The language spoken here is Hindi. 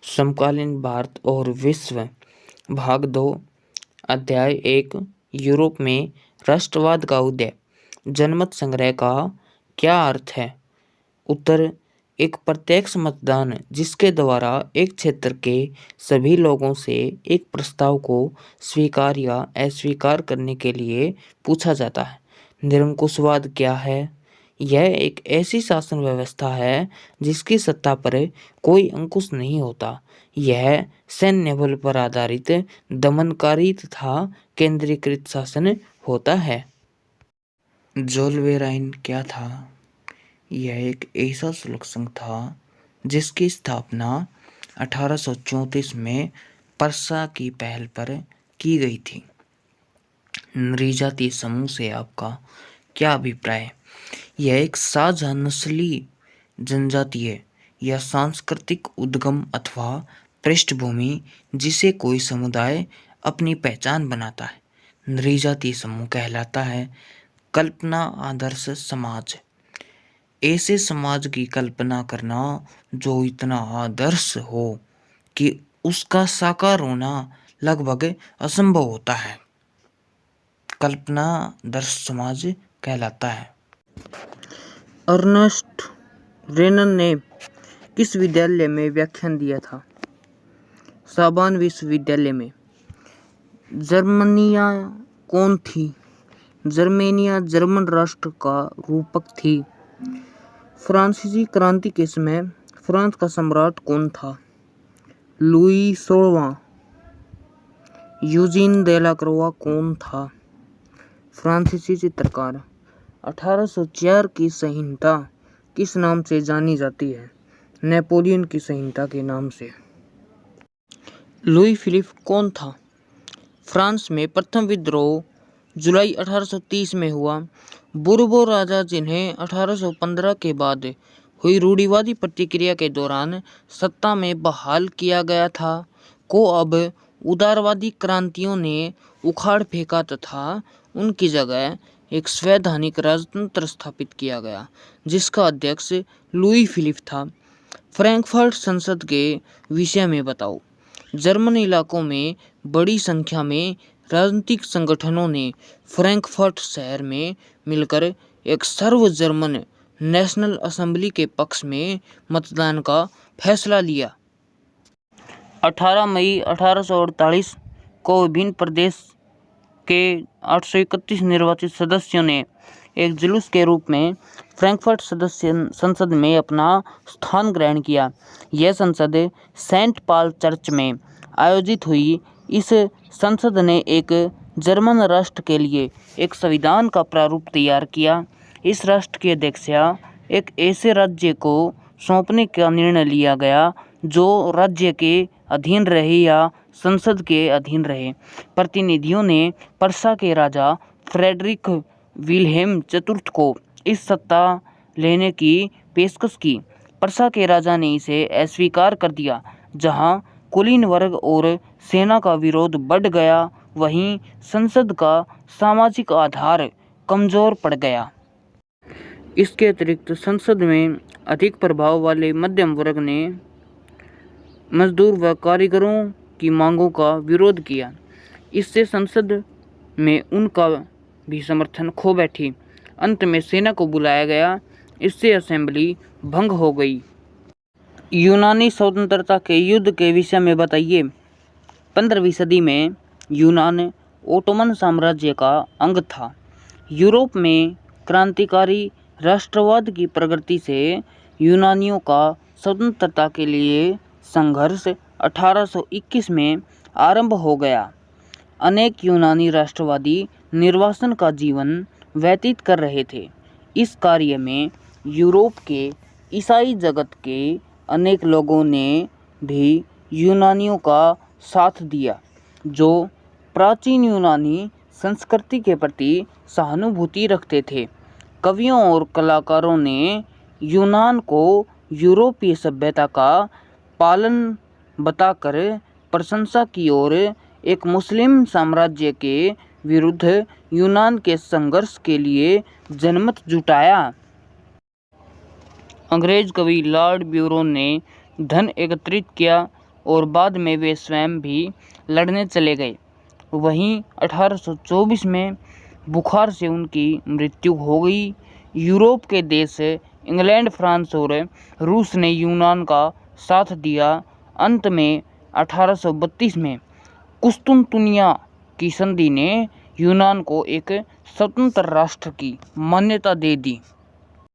समकालीन भारत और विश्व, भाग 2, अध्याय 1, यूरोप में राष्ट्रवाद का उदय। जनमत संग्रह का क्या अर्थ है? उत्तर: एक प्रत्यक्ष मतदान जिसके द्वारा एक क्षेत्र के सभी लोगों से एक प्रस्ताव को स्वीकार या अस्वीकार करने के लिए पूछा जाता है। निरंकुशवाद क्या है? यह एक ऐसी शासन व्यवस्था है जिसकी सत्ता पर कोई अंकुश नहीं होता। यह सैन्य बल पर आधारित दमनकारी तथा केंद्रीकृत शासन होता है। जोलवेराइन क्या था? यह एक ऐसा शुल्क संघ था जिसकी स्थापना 1834 में पर्सा की पहल पर की गई थी। नृजातीय समूह से आपका क्या अभिप्राय है? यह एक साझा नस्ली, जनजातीय या सांस्कृतिक उद्गम अथवा पृष्ठभूमि जिसे कोई समुदाय अपनी पहचान बनाता है। नृजातीय समूह कहलाता है कल्पना आदर्श समाज। ऐसे समाज की कल्पना करना जो इतना आदर्श हो कि उसका साकार होना लगभग असंभव होता है, कल्पना आदर्श समाज कहलाता है। अर्नेस्ट रेनन ने किस विद्यालय में व्याख्यान दिया था? साबान विश्वविद्यालय में। जर्मनिया कौन थी? जर्मेनिया जर्मन राष्ट्र का रूपक थी। फ्रांसीसी क्रांति के समय फ्रांस का सम्राट कौन था? लुई 16वां। यूजीन देलाक्रोआ कौन था? फ्रांसीसी चित्रकार। 1804 की संहिता किस नाम से जानी जाती है? नेपोलियन की संहिता के नाम से। लुई फिलिप कौन था? फ्रांस में प्रथम विद्रोह जुलाई 1830 में हुआ। बुर्बो राजा जिन्हें 1815 के बाद हुई रूढ़िवादी प्रतिक्रिया के दौरान सत्ता में बहाल किया गया था, को अब उदारवादी क्रांतियों ने उखाड़ फेंका तथा उनकी जगह एक संवैधानिक राजतंत्र स्थापित किया गया जिसका अध्यक्ष लुई फिलिप था। फ्रैंकफर्ट संसद के विषय में बताओ। जर्मन इलाकों में बड़ी संख्या में राजनीतिक संगठनों ने फ्रैंकफर्ट शहर में मिलकर एक सर्व जर्मन नेशनल असेंबली के पक्ष में मतदान का फैसला लिया। 18 मई 1848 को विभिन्न प्रदेश के 831 निर्वाचित सदस्यों ने एक जुलूस के रूप में फ्रैंकफर्ट संसद में अपना स्थान ग्रहण किया। यह संसद सेंट पॉल चर्च में आयोजित हुई। इस संसद ने एक जर्मन राष्ट्र के लिए एक संविधान का प्रारूप तैयार किया। इस राष्ट्र की अध्यक्षता एक ऐसे राज्य को सौंपने का निर्णय लिया गया जो राज्य के अधीन रहे या संसद के अधीन रहे। प्रतिनिधियों ने पर्सा के राजा फ्रेडरिक विल्हेम चतुर्थ को इस सत्ता लेने की पेशकश की। पर्सा के राजा ने इसे अस्वीकार कर दिया। जहां कुलीन वर्ग और सेना का विरोध बढ़ गया, वहीं संसद का सामाजिक आधार कमजोर पड़ गया। इसके अतिरिक्त संसद में अधिक प्रभाव वाले मध्यम वर्ग ने मजदूर व कारीगरों की मांगों का विरोध किया। इससे संसद में उनका भी समर्थन खो बैठी। अंत में सेना को बुलाया गया। इससे असेंबली भंग हो गई। यूनानी स्वतंत्रता के युद्ध के विषय में बताइए। 15वीं सदी में यूनान ओटोमन साम्राज्य का अंग था। यूरोप में क्रांतिकारी राष्ट्रवाद की प्रगति से यूनानियों का स्वतंत्रता के लिए संघर्ष 1821 में आरंभ हो गया। अनेक यूनानी राष्ट्रवादी निर्वासन का जीवन व्यतीत कर रहे थे। इस कार्य में यूरोप के ईसाई जगत के अनेक लोगों ने भी यूनानियों का साथ दिया, जो प्राचीन यूनानी संस्कृति के प्रति सहानुभूति रखते थे। कवियों और कलाकारों ने यूनान को यूरोपीय सभ्यता का पालन बताकर प्रशंसा की और एक मुस्लिम साम्राज्य के विरुद्ध यूनान के संघर्ष के लिए जनमत जुटाया। अंग्रेज कवि लॉर्ड ब्यूरोन ने धन एकत्रित किया और बाद में वे स्वयं भी लड़ने चले गए। वहीं 1824 में बुखार से उनकी मृत्यु हो गई। यूरोप के देश इंग्लैंड, फ्रांस और रूस ने यूनान का साथ दिया। अंत में 1832 में कुस्तुनतुनिया की संधि ने यूनान को एक स्वतंत्र राष्ट्र की मान्यता दे दी।